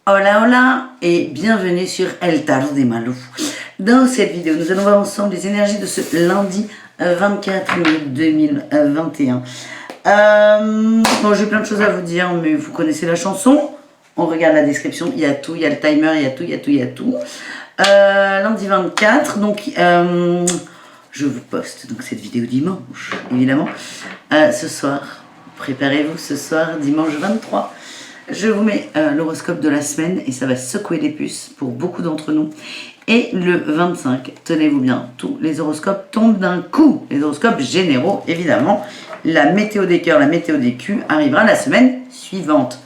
Hola hola et bienvenue sur El Tarot des Malou. Dans cette vidéo, nous allons voir ensemble les énergies de ce lundi 24 mai 2021. Bon, j'ai plein de choses à vous dire, mais vous connaissez la chanson. On regarde la description, il y a tout, il y a le timer, il y a tout. Lundi 24, donc je vous poste donc cette vidéo dimanche, évidemment. Ce soir, préparez-vous, ce soir, dimanche 23. Je vous mets l'horoscope de la semaine et ça va secouer les puces pour beaucoup d'entre nous. Et le 25, tenez-vous bien, tous les horoscopes tombent d'un coup. Les horoscopes généraux, évidemment. La météo des cœurs, la météo des culs arrivera la semaine suivante.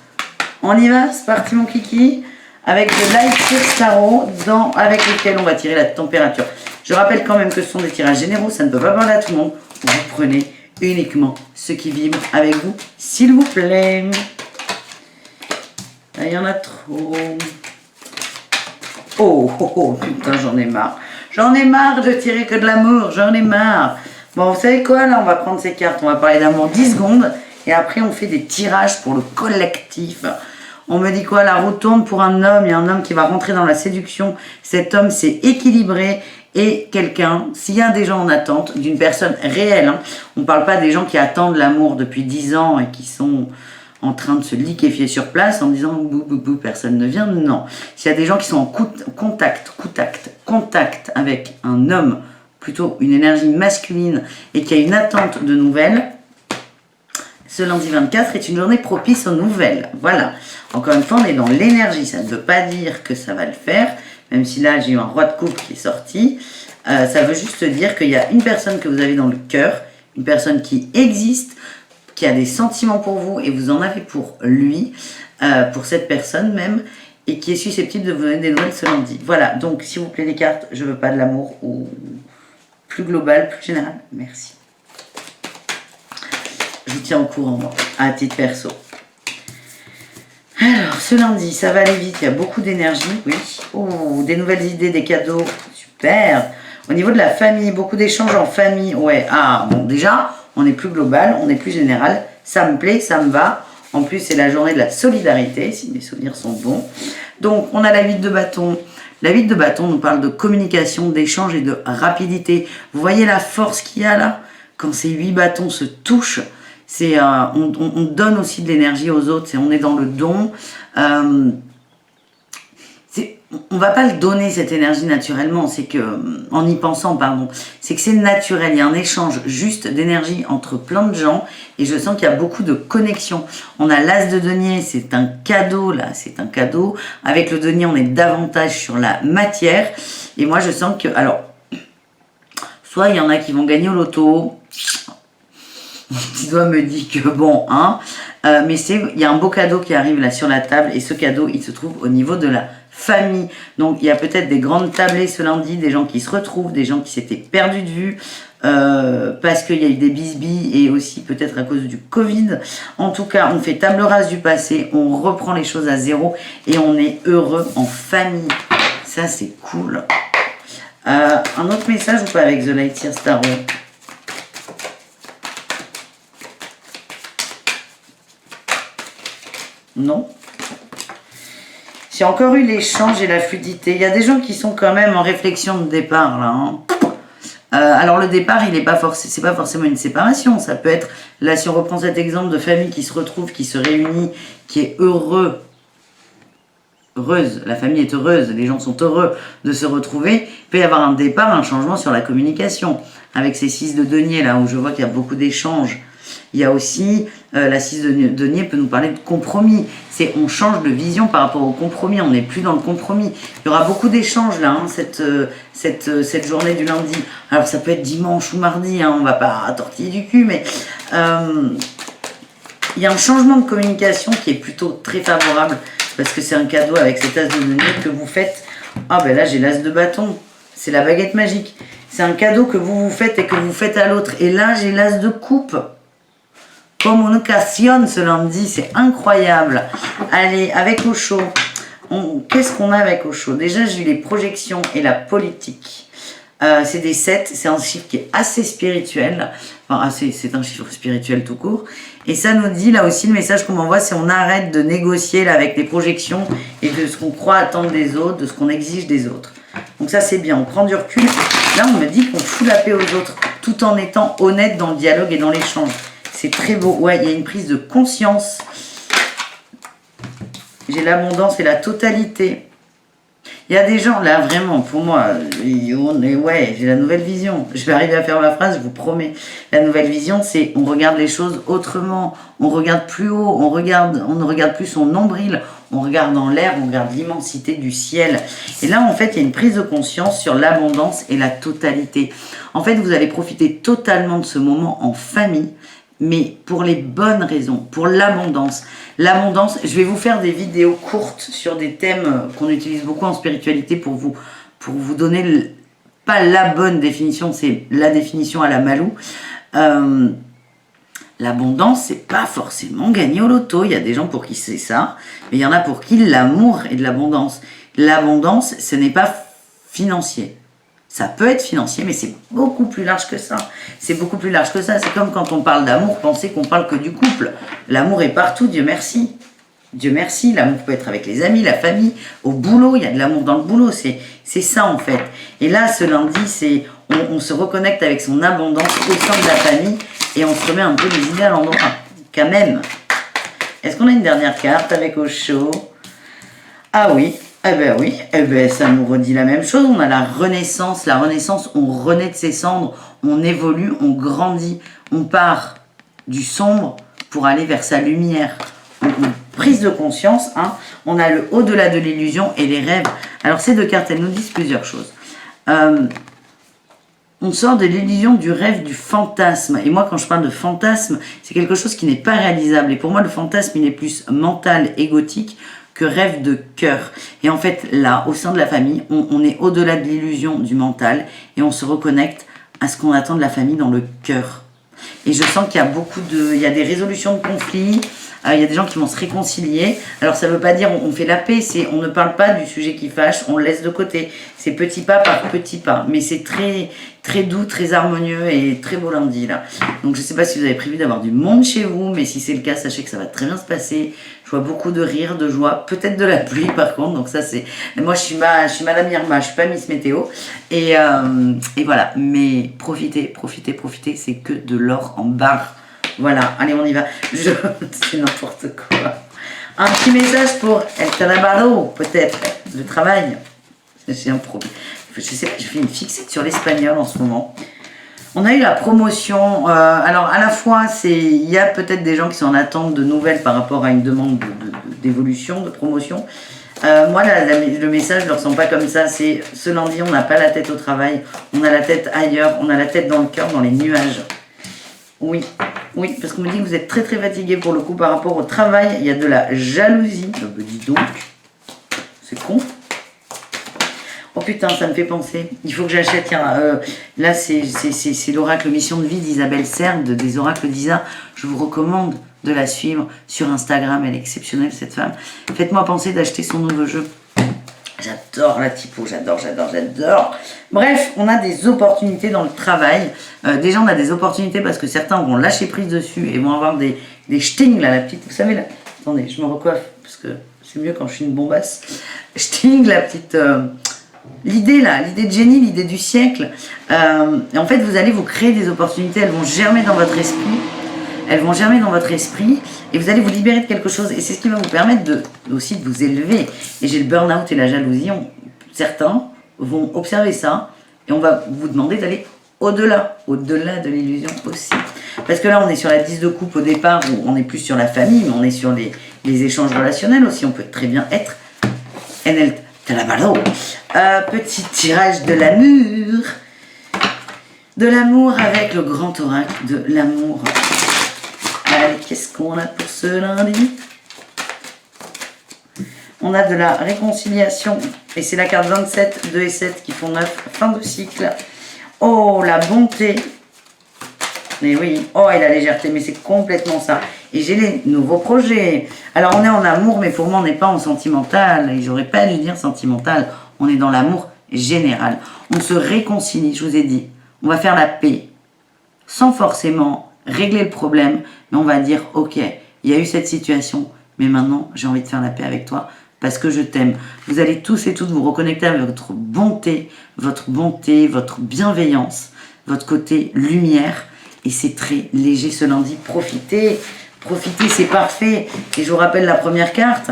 On y va, c'est parti mon kiki. Avec de Lightyear Tarot avec lesquels on va tirer la température. Je rappelle quand même que ce sont des tirages généraux, ça ne peut pas parler à tout le monde. Vous prenez uniquement ceux qui vibrent avec vous, s'il vous plaît. Il y en a trop. Oh, putain, j'en ai marre. J'en ai marre de tirer que de l'amour, j'en ai marre. Bon, vous savez quoi, là, on va prendre ces cartes, on va parler d'amour 10 secondes, et après, on fait des tirages pour le collectif. On me dit quoi, la roue tourne pour un homme, il y a un homme qui va rentrer dans la séduction. Cet homme, c'est équilibré, et quelqu'un, s'il y a des gens en attente, d'une personne réelle, hein, on ne parle pas des gens qui attendent l'amour depuis 10 ans et qui sont en train de se liquéfier sur place en disant bou, personne ne vient. Non. S'il y a des gens qui sont en contact avec un homme, plutôt une énergie masculine, et qui a une attente de nouvelles, ce lundi 24 est une journée propice aux nouvelles. Voilà. Encore une fois, on est dans l'énergie. Ça ne veut pas dire que ça va le faire, même si là, j'ai eu un roi de coupe qui est sorti. Ça veut juste dire qu'il y a une personne que vous avez dans le cœur, une personne qui existe, qui a des sentiments pour vous et vous en avez pour lui, pour cette personne même, et qui est susceptible de vous donner des nouvelles ce lundi. Voilà, donc s'il vous plaît les cartes, je veux pas de l'amour ou plus global, plus général, merci. Je vous tiens au courant, moi, à titre perso. Alors, ce lundi, ça va aller vite, il y a beaucoup d'énergie, oui. Oh, des nouvelles idées, des cadeaux, super. Au niveau de la famille, beaucoup d'échanges en famille, ouais. Ah, bon, déjà, on est plus global, on est plus général. Ça me plaît, ça me va. En plus, c'est la journée de la solidarité, si mes souvenirs sont bons. Donc, on a la 8 de bâton. La 8 de bâton nous parle de communication, d'échange et de rapidité. Vous voyez la force qu'il y a là? Quand ces 8 bâtons se touchent, on donne aussi de l'énergie aux autres. On est dans le don. On va pas le donner cette énergie naturellement, c'est que, en y pensant, pardon, c'est que c'est naturel, il y a un échange juste d'énergie entre plein de gens et je sens qu'il y a beaucoup de connexions. On a l'as de denier, c'est un cadeau là, c'est un cadeau. Avec le denier, on est davantage sur la matière et moi je sens que, alors, soit il y en a qui vont gagner au loto, mon petit doigt me dit que bon, hein, mais il y a un beau cadeau qui arrive là sur la table et ce cadeau, il se trouve au niveau de la famille. Donc il y a peut-être des grandes tablées ce lundi, des gens qui se retrouvent, des gens qui s'étaient perdus de vue parce qu'il y a eu des bisbilles et aussi peut-être à cause du Covid. En tout cas, on fait table rase du passé, on reprend les choses à zéro et on est heureux en famille. Ça, c'est cool. Un autre message ou pas avec The Lightyear Tarot? Non. J'ai encore eu l'échange et la fluidité. Il y a des gens qui sont quand même en réflexion de départ là. Hein. Alors le départ, c'est pas forcément une séparation. Ça peut être, là si on reprend cet exemple de famille qui se retrouve, qui se réunit, qui est heureuse. La famille est heureuse, les gens sont heureux de se retrouver. Il peut y avoir un départ, un changement sur la communication. Avec ces 6 de denier là où je vois qu'il y a beaucoup d'échanges. Il y a aussi, la 6 de denier peut nous parler de compromis. On change de vision par rapport au compromis, on n'est plus dans le compromis. Il y aura beaucoup d'échanges là, hein, cette journée du lundi. Alors ça peut être dimanche ou mardi, hein, on ne va pas tortiller du cul, mais il y a un changement de communication qui est plutôt très favorable, parce que c'est un cadeau avec cet as de denier que vous faites. Ah ben là j'ai l'as de bâton, c'est la baguette magique. C'est un cadeau que vous faites et que vous faites à l'autre. Et là j'ai l'as de coupe. Communication ce lundi, c'est incroyable. Allez, avec Osho, qu'est-ce qu'on a avec Osho? Déjà, j'ai eu les projections et la politique. C'est des 7, c'est un chiffre qui est assez spirituel, enfin c'est un chiffre spirituel tout court, et ça nous dit, là aussi le message qu'on m'envoie, c'est on arrête de négocier là, avec les projections et de ce qu'on croit attendre des autres, de ce qu'on exige des autres. Donc ça c'est bien, on prend du recul, là on me dit qu'on fout la paix aux autres, tout en étant honnête dans le dialogue et dans l'échange. C'est très beau, ouais, il y a une prise de conscience, j'ai l'abondance et la totalité. Il y a des gens, là, vraiment, pour moi, ouais, j'ai la nouvelle vision. Je vais arriver à faire ma phrase, je vous promets. La nouvelle vision, c'est on regarde les choses autrement. On regarde plus haut, on ne regarde plus son nombril. On regarde dans l'air, on regarde l'immensité du ciel. Et là, en fait, il y a une prise de conscience sur l'abondance et la totalité. En fait, vous allez profiter totalement de ce moment en famille, mais pour les bonnes raisons, pour l'abondance. L'abondance, je vais vous faire des vidéos courtes sur des thèmes qu'on utilise beaucoup en spiritualité pour vous donner pas la bonne définition, c'est la définition à la Malou. L'abondance, c'est pas forcément gagner au loto. Il y a des gens pour qui c'est ça, mais il y en a pour qui l'amour est de l'abondance. L'abondance, ce n'est pas financier. Ça peut être financier, mais c'est beaucoup plus large que ça. C'est beaucoup plus large que ça. C'est comme quand on parle d'amour, pensez qu'on parle que du couple. L'amour est partout, Dieu merci. Dieu merci, l'amour peut être avec les amis, la famille, au boulot, il y a de l'amour dans le boulot. C'est ça en fait. Et là, ce lundi, c'est on se reconnecte avec son abondance au sein de la famille et on se remet un peu les idées à l'endroit. Quand même. Est-ce qu'on a une dernière carte avec Osho? Ah oui. Eh ben oui, eh ben ça nous redit la même chose. On a la renaissance. La renaissance, on renaît de ses cendres, on évolue, on grandit, on part du sombre pour aller vers sa lumière. Une prise de conscience, hein. On a le au-delà de l'illusion et les rêves. Alors ces deux cartes, elles nous disent plusieurs choses. On sort de l'illusion du rêve, du fantasme. Et moi, quand je parle de fantasme, c'est quelque chose qui n'est pas réalisable. Et pour moi, le fantasme, il est plus mental, égotique, que rêve de cœur. Et en fait, là, au sein de la famille, on est au-delà de l'illusion du mental et on se reconnecte à ce qu'on attend de la famille dans le cœur. Et je sens qu'il y a il y a des résolutions de conflits, il y a des gens qui vont se réconcilier. Alors ça ne veut pas dire on fait la paix, on ne parle pas du sujet qui fâche, on le laisse de côté. C'est petit pas par petit pas, mais c'est très, très doux, très harmonieux et très beau lundi là. Donc je ne sais pas si vous avez prévu d'avoir du monde chez vous, mais si c'est le cas, sachez que ça va très bien se passer. Je vois beaucoup de rire, de joie, peut-être de la pluie par contre, donc ça c'est... Moi je suis Madame Irma, je suis pas Miss Météo, et voilà, mais profitez, c'est que de l'or en barre. Voilà, allez on y va, c'est n'importe quoi. Un petit message pour El Canabaro, peut-être, le travail. J'ai un problème, je sais pas, je fais une fixette sur l'espagnol en ce moment. On a eu la promotion, alors à la fois, il y a peut-être des gens qui sont en attente de nouvelles par rapport à une demande d'évolution, de promotion. Moi, le message, je ne le ressens pas comme ça. C'est ce lundi, on n'a pas la tête au travail, on a la tête ailleurs, on a la tête dans le cœur, dans les nuages. Oui, parce qu'on me dit que vous êtes très très fatigué pour le coup par rapport au travail. Il y a de la jalousie. Dis donc, c'est con. Oh putain, ça me fait penser. Il faut que j'achète. Là, c'est l'oracle Mission de vie d'Isabelle Serre, des oracles d'Isa. Je vous recommande de la suivre sur Instagram. Elle est exceptionnelle, cette femme. Faites-moi penser d'acheter son nouveau jeu. J'adore la typo, j'adore. Bref, on a des opportunités dans le travail. Déjà, on a des opportunités parce que certains vont lâcher prise dessus et vont avoir des stings, là, la petite... Vous savez, là... Attendez, je me recoiffe parce que c'est mieux quand je suis une bombasse. Sting, la petite... L'idée là, l'idée de génie, l'idée du siècle. Et en fait, vous allez vous créer des opportunités, elles vont germer dans votre esprit. Et vous allez vous libérer de quelque chose. Et c'est ce qui va vous permettre aussi de vous élever. Et j'ai le burn-out et la jalousie. Certains vont observer ça et on va vous demander d'aller au-delà de l'illusion aussi. Parce que là, on est sur la 10 de coupe au départ, où on est plus sur la famille, mais on est sur les échanges relationnels aussi. On peut très bien être NL Talabalo. Petit tirage de l'amour. De l'amour avec le grand oracle de l'amour. Allez, qu'est-ce qu'on a pour ce lundi? On a de la réconciliation. Et c'est la carte 27, 2 et 7 qui font 9. Fin de cycle. Oh, la bonté. Mais oui. Oh, et la légèreté. Mais c'est complètement ça. Et j'ai les nouveaux projets. Alors, on est en amour, mais pour moi, on n'est pas en sentimental. Et j'aurais pas dû dire sentimental. On est dans l'amour général. on se réconcilie, je vous ai dit. On va faire la paix, sans forcément régler le problème, mais on va dire, ok, il y a eu cette situation, mais maintenant, j'ai envie de faire la paix avec toi, parce que je t'aime. Vous allez tous et toutes vous reconnecter avec votre bonté, votre bienveillance, votre côté lumière, et c'est très léger ce lundi. Profitez, c'est parfait. Et je vous rappelle la première carte,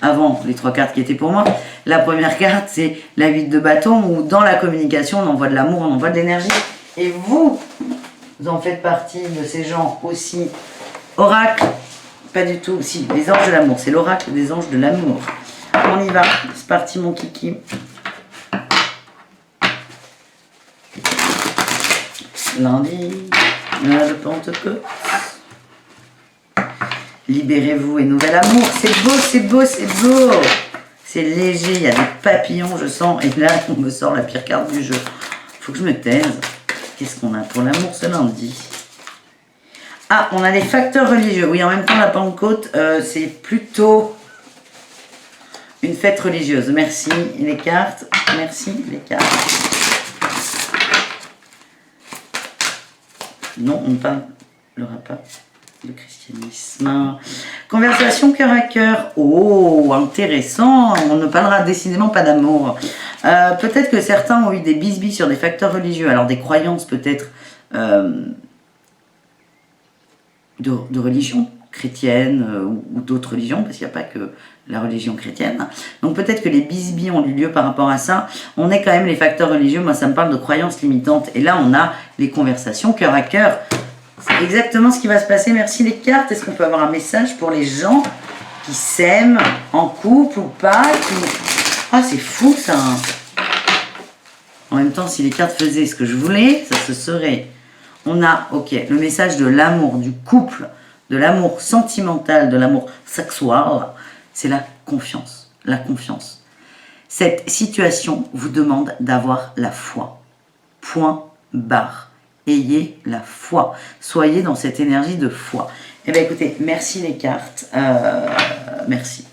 avant les 3 cartes qui étaient pour moi. La première carte, c'est la 8 de bâton, où dans la communication, on envoie de l'amour, on envoie de l'énergie. Et vous en faites partie de ces gens aussi. Oracle, pas du tout. Si, les anges de l'amour, c'est l'oracle des anges de l'amour. On y va, c'est parti mon kiki. Lundi, de Pentecôte. Libérez-vous et nouvel amour. C'est beau, c'est beau, c'est beau. C'est léger, il y a des papillons, je sens. Et là, on me sort la pire carte du jeu. Faut que je me taise. Qu'est-ce qu'on a pour l'amour ce lundi? Ah, on a les facteurs religieux. Oui, en même temps, la Pentecôte, c'est plutôt une fête religieuse. Merci les cartes. Merci les cartes. Non, on ne parlera pas de christianisme. Conversation cœur à cœur. Oh, intéressant. On ne parlera décidément pas d'amour. Peut-être que certains ont eu des bisbis sur des facteurs religieux. Alors des croyances peut-être de religion chrétienne ou d'autres religions, parce qu'il n'y a pas que la religion chrétienne. Donc peut-être que les bisbis ont eu lieu par rapport à ça. On est quand même les facteurs religieux. Moi, ça me parle de croyances limitantes. Et là, on a les conversations cœur à cœur. C'est exactement ce qui va se passer. Merci les cartes. Est-ce qu'on peut avoir un message pour les gens qui s'aiment en couple ou pas Ah, c'est fou ça. En même temps, si les cartes faisaient ce que je voulais, ça se serait. On a, ok, le message de l'amour, du couple, de l'amour sentimental, de l'amour sexuel, c'est la confiance. La confiance. Cette situation vous demande d'avoir la foi. Point barre. Ayez la foi. Soyez dans cette énergie de foi. Eh bien, écoutez, merci les cartes. Merci.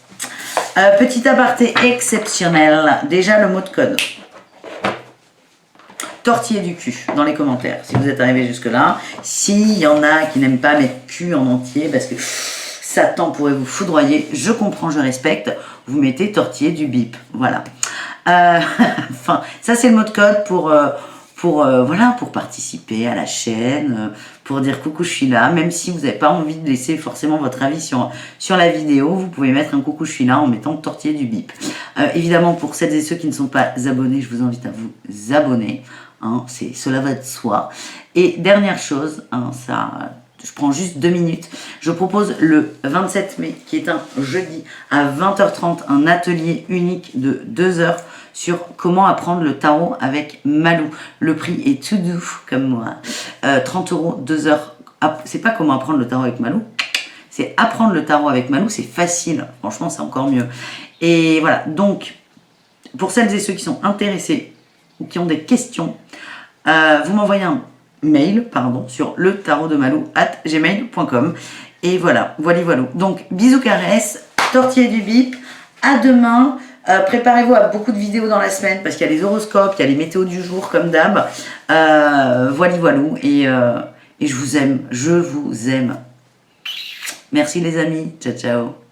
Petit aparté exceptionnel. Déjà, le mot de code. Tortiller du cul dans les commentaires, si vous êtes arrivé jusque-là. S'il y en a qui n'aiment pas mettre cul en entier, parce que Satan pourrait vous foudroyer, je comprends, je respecte. Vous mettez tortiller du bip. Voilà. Enfin, ça, c'est le mot de code pour participer à la chaîne, pour dire coucou je suis là, même si vous n'avez pas envie de laisser forcément votre avis sur la vidéo, vous pouvez mettre un coucou je suis là en mettant tortiller du bip. Évidemment, pour celles et ceux qui ne sont pas abonnés, je vous invite à vous abonner, hein, cela va de soi. Et dernière chose, hein, je prends juste 2 minutes, je propose le 27 mai, qui est un jeudi, à 20h30, un atelier unique de 2 heures sur comment apprendre le tarot avec Malou. Le prix est tout doux, comme moi. 30 €, 2 heures. C'est pas comment apprendre le tarot avec Malou, c'est apprendre le tarot avec Malou, c'est facile. Franchement, c'est encore mieux. Et voilà, donc, pour celles et ceux qui sont intéressés ou qui ont des questions, vous m'envoyez un mail, sur le tarot de Malou@gmail.com. Et voilà, voilà. Donc, bisous caresses, tortiller du bip, à demain. Préparez-vous à beaucoup de vidéos dans la semaine parce qu'il y a les horoscopes, il y a les météos du jour comme d'hab. Voilà. Et je vous aime. Merci les amis. Ciao, ciao.